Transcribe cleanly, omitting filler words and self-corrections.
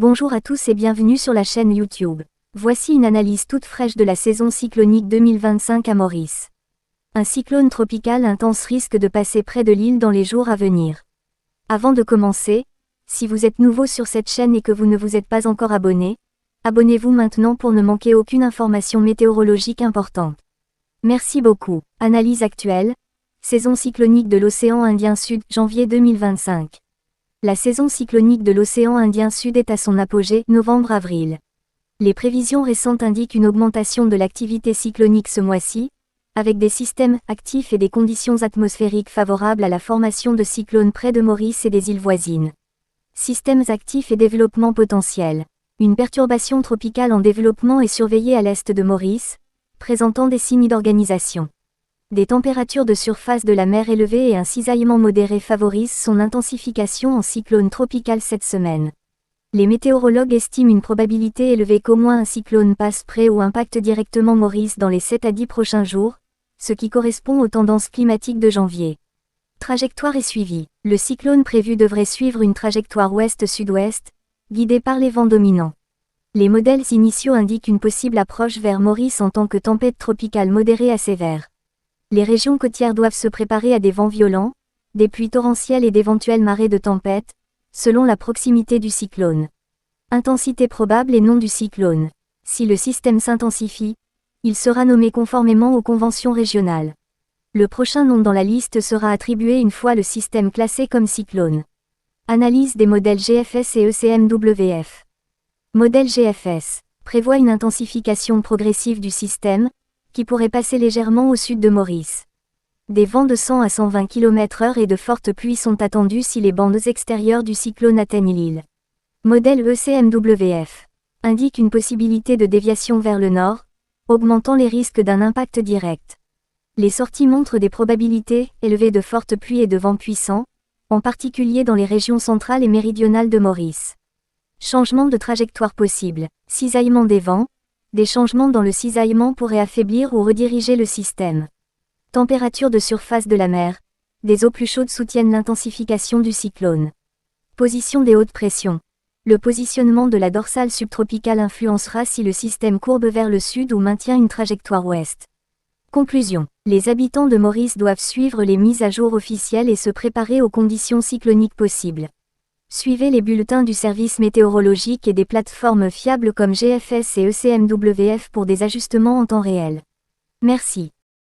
Bonjour à tous et bienvenue sur la chaîne YouTube. Voici une analyse toute fraîche de la saison cyclonique 2025 à Maurice. Un cyclone tropical intense risque de passer près de l'île dans les jours à venir. Avant de commencer, si vous êtes nouveau sur cette chaîne et que vous ne vous êtes pas encore abonné, abonnez-vous maintenant pour ne manquer aucune information météorologique importante. Merci beaucoup. Analyse actuelle. Saison cyclonique de l'océan Indien Sud, janvier 2025. La saison cyclonique de l'océan Indien Sud est à son apogée, novembre-avril. Les prévisions récentes indiquent une augmentation de l'activité cyclonique ce mois-ci, avec des systèmes actifs et des conditions atmosphériques favorables à la formation de cyclones près de Maurice et des îles voisines. Systèmes actifs et développement potentiel. Une perturbation tropicale en développement est surveillée à l'est de Maurice, présentant des signes d'organisation. Des températures de surface de la mer élevées et un cisaillement modéré favorisent son intensification en cyclone tropical cette semaine. Les météorologues estiment une probabilité élevée qu'au moins un cyclone passe près ou impacte directement Maurice dans les 7 à 10 prochains jours, ce qui correspond aux tendances climatiques de janvier. Trajectoire est suivie. Le cyclone prévu devrait suivre une trajectoire ouest-sud-ouest, guidée par les vents dominants. Les modèles initiaux indiquent une possible approche vers Maurice en tant que tempête tropicale modérée à sévère. Les régions côtières doivent se préparer à des vents violents, des pluies torrentielles et d'éventuelles marées de tempête, selon la proximité du cyclone. Intensité probable et nom du cyclone. Si le système s'intensifie, il sera nommé conformément aux conventions régionales. Le prochain nom dans la liste sera attribué une fois le système classé comme cyclone. Analyse des modèles GFS et ECMWF. Modèle GFS prévoit une intensification progressive du système, qui pourrait passer légèrement au sud de Maurice. Des vents de 100 à 120 km/h et de fortes pluies sont attendus si les bandes extérieures du cyclone atteignent l'île. Modèle ECMWF indique une possibilité de déviation vers le nord, augmentant les risques d'un impact direct. Les sorties montrent des probabilités élevées de fortes pluies et de vents puissants, en particulier dans les régions centrales et méridionales de Maurice. Changement de trajectoire possible. Cisaillement des vents. Des changements dans le cisaillement pourraient affaiblir ou rediriger le système. Température de surface de la mer. Des eaux plus chaudes soutiennent l'intensification du cyclone. Position des hautes pressions. Le positionnement de la dorsale subtropicale influencera si le système courbe vers le sud ou maintient une trajectoire ouest. Conclusion. Les habitants de Maurice doivent suivre les mises à jour officielles et se préparer aux conditions cycloniques possibles. Suivez les bulletins du service météorologique et des plateformes fiables comme GFS et ECMWF pour des ajustements en temps réel. Merci.